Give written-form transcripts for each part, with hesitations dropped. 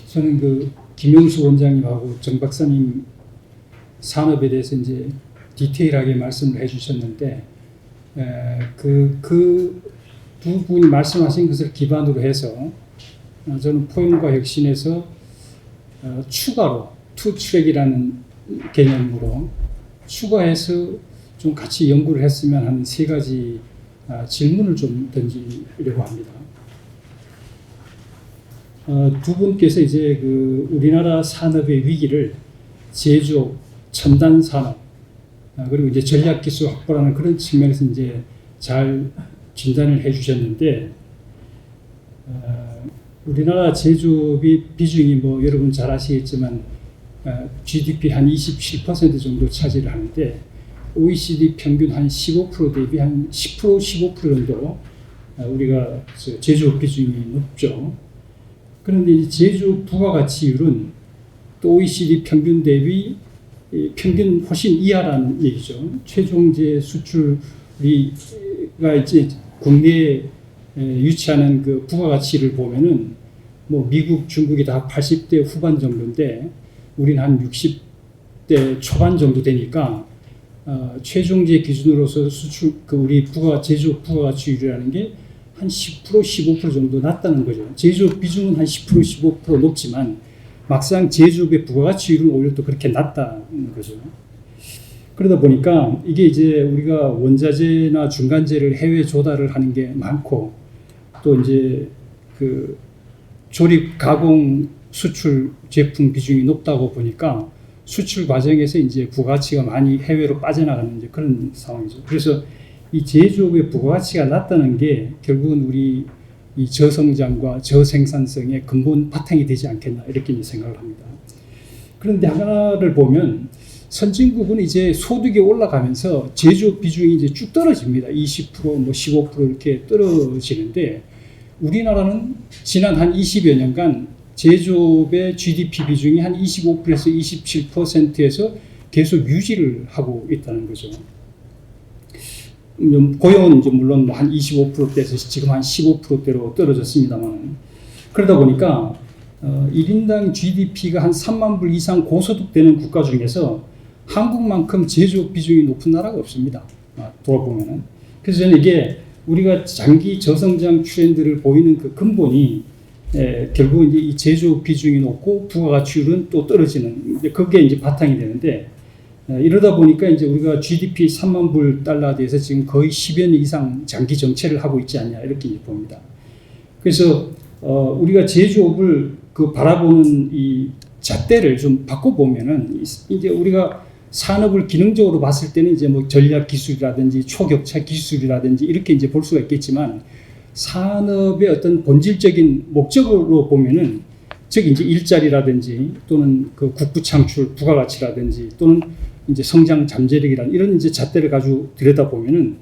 저는 그 김용수 원장님하고 정 박사님 산업에 대해서 이제 디테일하게 말씀을 해주셨는데, 그 두 분이 말씀하신 것을 기반으로 해서 저는 포용과 혁신에서 추가로 투트랙이라는 개념으로 추가해서 좀 같이 연구를 했으면 하는 세 가지 질문을 좀 던지려고 합니다. 두 분께서 이제 그 우리나라 산업의 위기를 제조업, 첨단 산업, 그리고 이제 전략 기술 확보라는 그런 측면에서 이제 잘 진단을 해주셨는데, 우리나라 제조업이 비중이 뭐 여러분 잘 아시겠지만 GDP 한 27% 정도 차지를 하는데, OECD 평균 한 15% 대비 한 10%, 15% 정도 우리가 제조업 비중이 높죠. 그런데 이 제조업 부가가치율은 또 OECD 평균 대비 평균 훨씬 이하라는 얘기죠. 최종재 수출이 이제 국내에 유치하는 그 부가가치를 보면은 뭐 미국, 중국이 다 80대 후반 정도인데 우리는 한 60대 초반 정도 되니까 최종재 기준으로서 수출 그 우리 제조업 부가가치율이라는 게 한 10%, 15% 정도 낮다는 거죠. 제조업 비중은 한 10%, 15% 높지만 막상 제조업의 부가가치율은 오히려 또 그렇게 낮다는 거죠. 그러다 보니까 이게 이제 우리가 원자재나 중간재를 해외 조달을 하는 게 많고, 또 이제 그 조립 가공 수출 제품 비중이 높다고 보니까 수출 과정에서 이제 부가가치가 많이 해외로 빠져나가는 이제 그런 상황이죠. 그래서 이 제조업의 부가가치가 낮다는 게 결국은 우리 이 저성장과 저생산성의 근본 바탕이 되지 않겠나 이렇게 생각을 합니다. 그런데 하나를 보면 선진국은 이제 소득이 올라가면서 제조업 비중이 이제 쭉 떨어집니다. 20%, 뭐 15% 이렇게 떨어지는데, 우리나라는 지난 한 20여 년간 제조업의 GDP 비중이 한 25%에서 27%에서 계속 유지를 하고 있다는 거죠. 고용은 이제 물론 한 25%대에서 지금 한 15%대로 떨어졌습니다만, 그러다 보니까 1인당 GDP가 한 3만 불 이상 고소득 되는 국가 중에서 한국만큼 제조업 비중이 높은 나라가 없습니다. 돌아보면은. 그래서 저는 이게 우리가 장기 저성장 트렌드를 보이는 그 근본이 결국 이제 이 제조업 비중이 높고 부가가치율은 또 떨어지는, 그게 이제 바탕이 되는데, 이러다 보니까 이제 우리가 GDP 3만 불 달러에 대해서 지금 거의 10여 년 이상 장기 정체를 하고 있지 않냐 이렇게 이제 봅니다. 그래서 우리가 제조업을 그 바라보는 이 잣대를 좀 바꿔보면은 이제 우리가 산업을 기능적으로 봤을 때는 이제 뭐 전략 기술이라든지 초격차 기술이라든지 이렇게 이제 볼 수가 있겠지만, 산업의 어떤 본질적인 목적으로 보면은 즉 이제 일자리라든지 또는 그 국부 창출 부가가치라든지 또는 이제 성장 잠재력이라는 이런 이제 잣대를 가지고 들여다보면은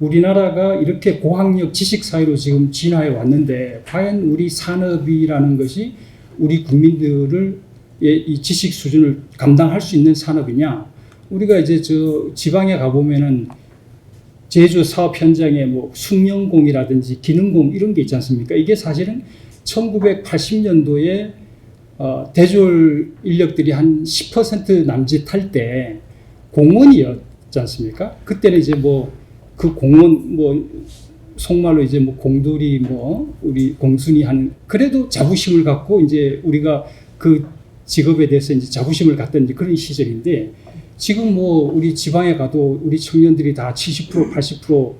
우리나라가 이렇게 고학력 지식 사회로 지금 진화해 왔는데, 과연 우리 산업이라는 것이 우리 국민들을 이 지식 수준을 감당할 수 있는 산업이냐? 우리가 이제 저 지방에 가보면은 제조 사업 현장에 뭐 숙련공이라든지 기능공 이런 게 있지 않습니까? 이게 사실은 1980년도에 대졸 인력들이 한 10% 남짓할 때 공원이었지 않습니까? 그때는 이제 뭐 그 공원 뭐 속말로 이제 뭐 공돌이 뭐 우리 공순이 하는, 그래도 자부심을 갖고 이제 우리가 그 직업에 대해서 이제 자부심을 갖던 이제 그런 시절인데, 지금 뭐 우리 지방에 가도 우리 청년들이 다 70%, 80%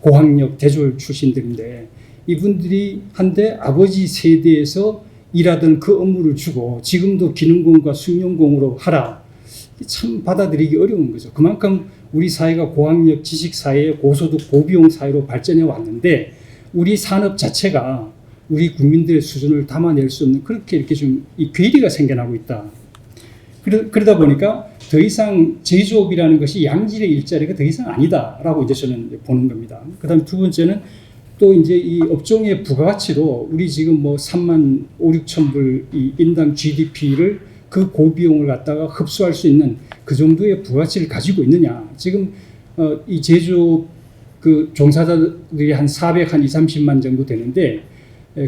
고학력 대졸 출신들인데, 이분들이 한데 아버지 세대에서 일하던 그 업무를 주고 지금도 기능공과 숙련공으로 하라, 참 받아들이기 어려운 거죠. 그만큼 우리 사회가 고학력 지식 사회, 고소득 고비용 사회로 발전해 왔는데 우리 산업 자체가 우리 국민들의 수준을 담아낼 수 없는, 그렇게 이렇게 좀 이 괴리가 생겨나고 있다. 그러다 보니까 더 이상 제조업이라는 것이 양질의 일자리가 더 이상 아니다라고 이제 저는 보는 겁니다. 그다음에 두 번째는 또 이제 이 업종의 부가가치로 우리 지금 뭐 3만 5, 6천 불 이 인당 GDP를 그 고비용을 갖다가 흡수할 수 있는 그 정도의 부가가치를 가지고 있느냐. 지금 이 제조업 그 종사자들이 한 400, 한 2, 30만 정도 되는데,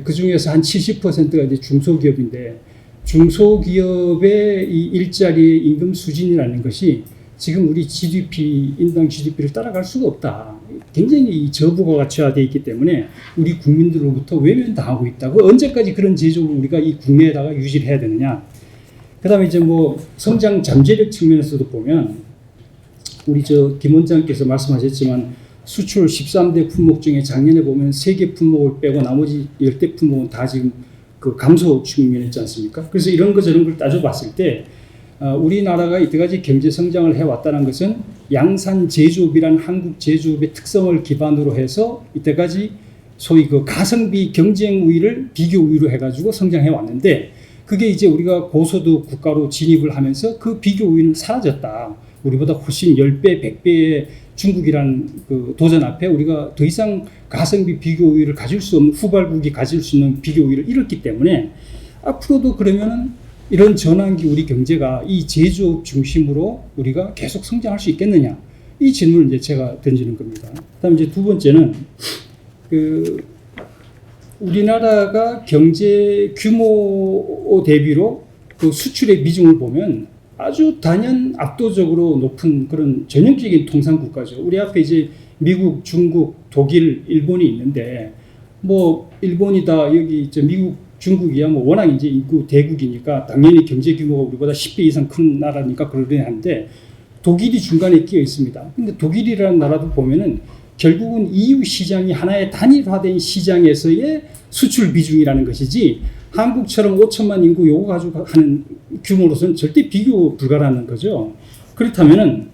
그 중에서 한 70%가 이제 중소기업인데, 중소기업의 이 일자리 임금 수준이라는 것이 지금 우리 GDP, 인당 GDP를 따라갈 수가 없다. 굉장히 이 저부가가치화되어 있기 때문에 우리 국민들로부터 외면당하고 있다고. 언제까지 그런 제조를 우리가 이 국내에다가 유지를 해야 되느냐. 그 다음에 이제 뭐 성장 잠재력 측면에서도 보면 우리 김 원장께서 말씀하셨지만 수출 13대 품목 중에 작년에 보면 3개 품목을 빼고 나머지 10대 품목은 다 지금 그 감소 측면이었지 않습니까? 그래서 이런 거 저런 걸 따져봤을 때 우리나라가 이때까지 경제 성장을 해왔다는 것은 양산 제조업이라는 한국 제조업의 특성을 기반으로 해서 이때까지 소위 그 가성비 경쟁 우위를 비교 우위로 해가지고 성장해 왔는데 그게 이제 우리가 고소득 국가로 진입을 하면서 그 비교 우위는 사라졌다. 우리보다 훨씬 10배, 100배의 중국이라는 그 도전 앞에 우리가 더 이상 가성비 비교 우위를 가질 수 없는 후발국이 가질 수 있는 비교 우위를 잃었기 때문에 앞으로도 그러면은 이런 전환기 우리 경제가 이 제조업 중심으로 우리가 계속 성장할 수 있겠느냐? 이 질문을 이제 제가 던지는 겁니다. 그다음 이제 두 번째는 우리나라가 경제 규모 대비로 그 수출의 비중을 보면 아주 단연 압도적으로 높은 그런 전형적인 통상국가죠. 우리 앞에 이제 미국, 중국, 독일, 일본이 있는데 뭐 일본이다 여기 미국, 중국이야 뭐 워낙 이제 인구 대국이니까 당연히 경제 규모가 우리보다 10배 이상 큰 나라니까 그러긴 한데 독일이 중간에 끼어 있습니다. 근데 독일이라는 나라도 보면은 결국은 EU 시장이 하나의 단일화된 시장에서의 수출 비중이라는 것이지 한국처럼 5천만 인구 요거 가지고 하는 규모로서는 절대 비교 불가라는 거죠. 그렇다면은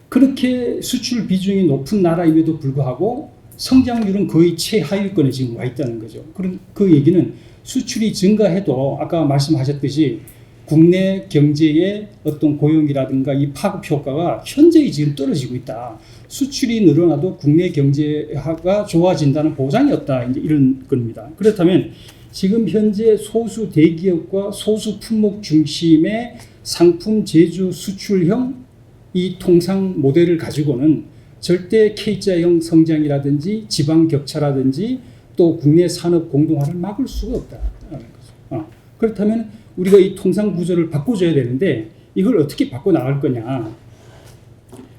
그렇게 수출 비중이 높은 나라임에도 불구하고 성장률은 거의 최하위권에 지금 와 있다는 거죠. 그럼 그 얘기는 수출이 증가해도 아까 말씀하셨듯이 국내 경제의 어떤 고용이라든가 이 파급 효과가 현저히 지금 떨어지고 있다. 수출이 늘어나도 국내 경제가 좋아진다는 보장이 없다. 이제 이런 겁니다. 그렇다면 지금 현재 소수 대기업과 소수 품목 중심의 상품 제조 수출형 이 통상 모델을 가지고는 절대 K자형 성장이라든지 지방 격차라든지 또 국내 산업 공동화를 막을 수가 없다는 거죠. 그렇다면 우리가 이 통상 구조를 바꿔줘야 되는데 이걸 어떻게 바꿔 나갈 거냐?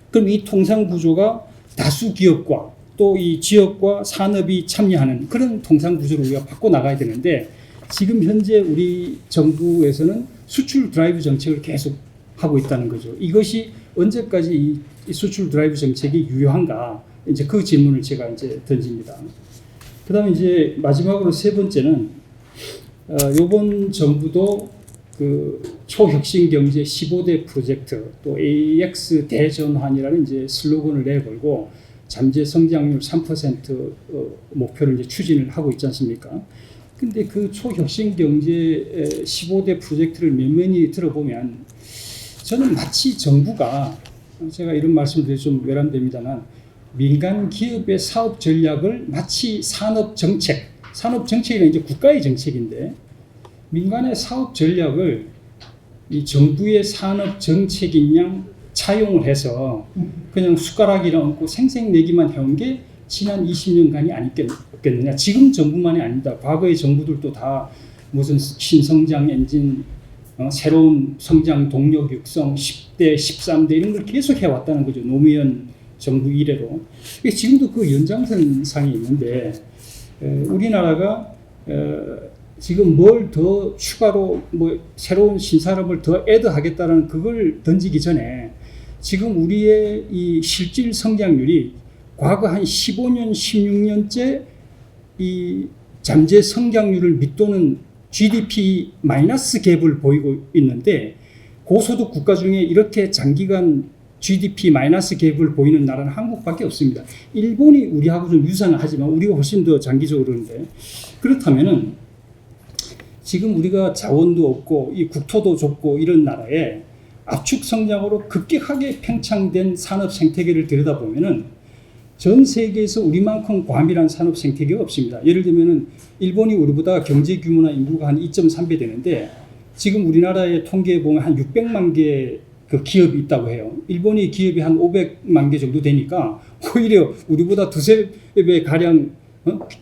그럼 이 통상 구조가 다수 기업과 또 이 지역과 산업이 참여하는 그런 통상 구조를 우리가 바꿔 나가야 되는데 지금 현재 우리 정부에서는 수출 드라이브 정책을 계속 하고 있다는 거죠. 이것이 언제까지 이 수출 드라이브 정책이 유효한가? 이제 그 질문을 제가 이제 던집니다. 그다음에 이제 마지막으로 세 번째는 이번 정부도 그 초혁신 경제 15대 프로젝트 또 AX 대전환이라는 이제 슬로건을 내걸고 잠재 성장률 3% 목표를 이제 추진을 하고 있지 않습니까? 근데 그 초혁신 경제 15대 프로젝트를 면면히 들어보면 저는 마치 정부가 제가 이런 말씀을 드려서 좀 외람됩니다만 민간 기업의 사업 전략을 마치 산업 정책이란 이제 국가의 정책인데 민간의 사업 전략을 이 정부의 산업 정책인 양 차용을 해서 그냥 숟가락이랑 얹고 생색내기만 해온 게 지난 20년간이 아니겠느냐. 지금 정부만이 아닙니다. 과거의 정부들도 다 무슨 신성장 엔진, 새로운 성장 동력 육성, 10대, 13대 이런 걸 계속 해왔다는 거죠. 노무현 정부 이래로. 지금도 그 연장선상에 있는데 우리나라가 지금 뭘 더 추가로 뭐 새로운 신산업을 더 애드하겠다는 그걸 던지기 전에 지금 우리의 이 실질 성장률이 과거 한 15년, 16년째 이 잠재 성장률을 밑도는 GDP 마이너스 갭을 보이고 있는데 고소득 국가 중에 이렇게 장기간 GDP 마이너스 갭을 보이는 나라는 한국밖에 없습니다. 일본이 우리하고 좀 유사는 하지만 우리가 훨씬 더 장기적으로 그런데 그렇다면은 지금 우리가 자원도 없고 이 국토도 좁고 이런 나라에 압축 성장으로 급격하게 팽창된 산업 생태계를 들여다보면은 전 세계에서 우리만큼 과밀한 산업 생태계가 없습니다. 예를 들면은 일본이 우리보다 경제 규모나 인구가 한 2.3배 되는데 지금 우리나라의 통계에 보면 한 600만 개 그 기업이 있다고 해요. 일본이 기업이 한 500만 개 정도 되니까 오히려 우리보다 두세 배 가량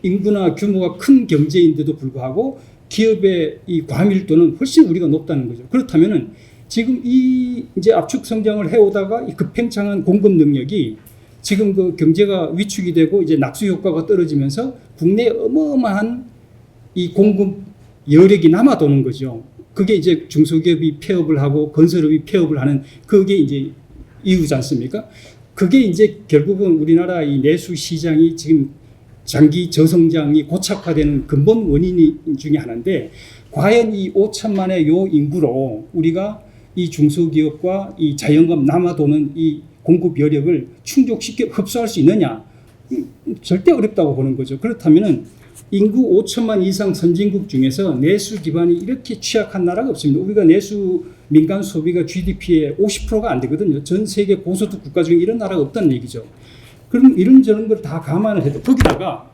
인구나 규모가 큰 경제인데도 불구하고 기업의 이 과밀도는 훨씬 우리가 높다는 거죠. 그렇다면은 지금 이 이제 압축 성장을 해오다가 이 급팽창한 공급 능력이 지금 그 경제가 위축이 되고 이제 낙수 효과가 떨어지면서 국내에 어마어마한 이 공급 여력이 남아 도는 거죠. 그게 이제 중소기업이 폐업을 하고 건설업이 폐업을 하는 그게 이제 이유지 않습니까? 그게 이제 결국은 우리나라 이 내수 시장이 지금 장기 저성장이 고착화되는 근본 원인 중에 하나인데, 과연 이 5천만의 요 인구로 우리가 이 중소기업과 이 자영업 남아도는 이 공급 여력을 충족시켜 흡수할 수 있느냐? 절대 어렵다고 보는 거죠. 그렇다면은 인구 5천만 이상 선진국 중에서 내수 기반이 이렇게 취약한 나라가 없습니다. 우리가 내수 민간 소비가 GDP의 50%가 안 되거든요. 전 세계 고소득 국가 중에 이런 나라가 없다는 얘기죠. 그럼 이런저런 걸 다 감안을 해도, 거기다가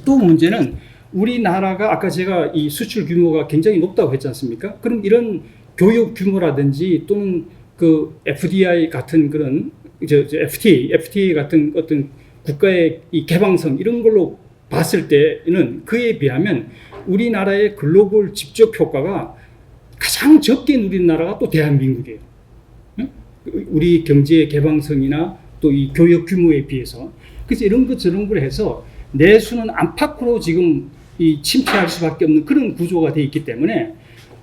또 문제는 우리나라가 아까 제가 이 수출 규모가 굉장히 높다고 했지 않습니까? 그럼 이런 교육 규모라든지 또는 그 FDI 같은 그런 FTA 같은 어떤 국가의 이 개방성 이런 걸로 봤을 때는 그에 비하면 우리나라의 글로벌 집적 효과가 가장 적게 누린 나라가 또 대한민국이에요. 우리 경제의 개방성이나 또 이 교육 규모에 비해서. 그래서 이런 것 저런 걸 해서 내수는 안팎으로 지금 이 침체할 수밖에 없는 그런 구조가 돼 있기 때문에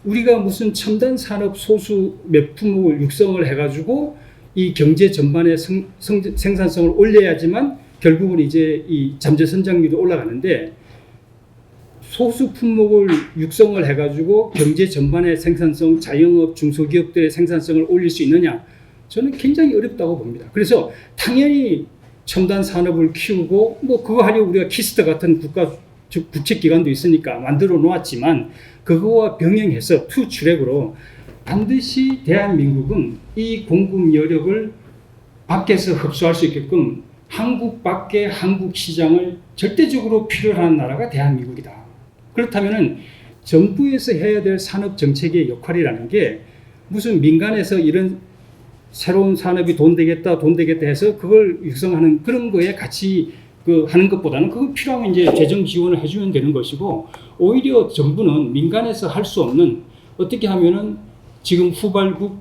우리가 무슨 첨단 산업 소수 몇 품목을 육성을 해가지고 이 경제 전반의 생산성을 올려야지만 결국은 이제 이 잠재 성장률이 올라가는데, 소수 품목을 육성을 해가지고 경제 전반의 생산성, 자영업, 중소기업들의 생산성을 올릴 수 있느냐? 저는 굉장히 어렵다고 봅니다. 그래서 당연히 첨단 산업을 키우고 뭐 그거 하려고 우리가 키스트 같은 국책기관도 있으니까 만들어 놓았지만, 그거와 병행해서 투 트랙으로 반드시 대한민국은 이 공급 여력을 밖에서 흡수할 수 있게끔 한국 밖의 한국 시장을 절대적으로 필요로 하는 나라가 대한민국이다. 그렇다면은 정부에서 해야 될 산업 정책의 역할이라는 게 무슨 민간에서 이런 새로운 산업이 돈 되겠다 해서 그걸 육성하는 그런 거에 같이 하는 것보다는 그거 필요하면 이제 재정 지원을 해주면 되는 것이고, 오히려 정부는 민간에서 할 수 없는, 어떻게 하면은 지금 후발국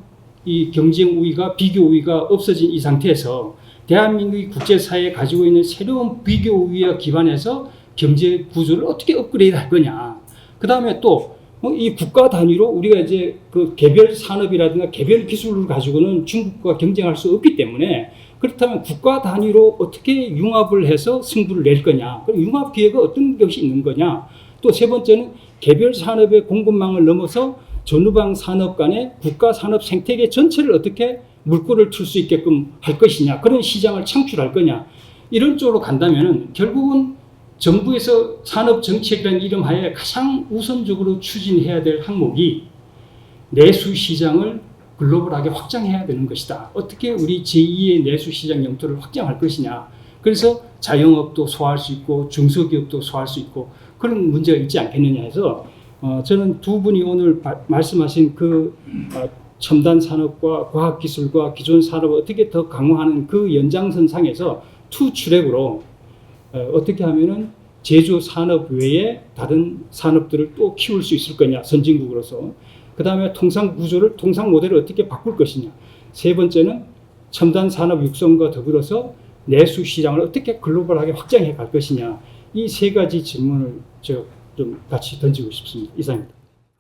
이 경쟁 우위가 비교 우위가 없어진 이 상태에서 대한민국이 국제사회에 가지고 있는 새로운 비교 우위에 기반해서 경제 구조를 어떻게 업그레이드 할 거냐. 그 다음에 또 이 국가 단위로 우리가 이제 그 개별 산업이라든가 개별 기술을 가지고는 중국과 경쟁할 수 없기 때문에, 그렇다면 국가 단위로 어떻게 융합을 해서 승부를 낼 거냐. 그럼 융합 기회가 어떤 것이 있는 거냐. 또 세 번째는 개별 산업의 공급망을 넘어서 전후방 산업 간의 국가 산업 생태계 전체를 어떻게 물꼬를 틀 수 있게끔 할 것이냐. 그런 시장을 창출할 거냐. 이런 쪽으로 간다면 결국은 정부에서 산업정책이라는 이름 하에 가장 우선적으로 추진해야 될 항목이 내수 시장을 글로벌하게 확장해야 되는 것이다. 어떻게 우리 제2의 내수 시장 영토를 확장할 것이냐. 그래서 자영업도 소화할 수 있고 중소기업도 소화할 수 있고 그런 문제가 있지 않겠느냐 해서 저는 두 분이 오늘 말씀하신 그 첨단 산업과 과학기술과 기존 산업을 어떻게 더 강화하는 그 연장선상에서 투 트랙으로 어떻게 하면은 제조 산업 외에 다른 산업들을 또 키울 수 있을 거냐, 선진국으로서. 그 다음에 통상 모델을 어떻게 바꿀 것이냐. 세 번째는 첨단 산업 육성과 더불어서 내수 시장을 어떻게 글로벌하게 확장해 갈 것이냐. 이 세 가지 질문을 좀 같이 던지고 싶습니다. 이상입니다.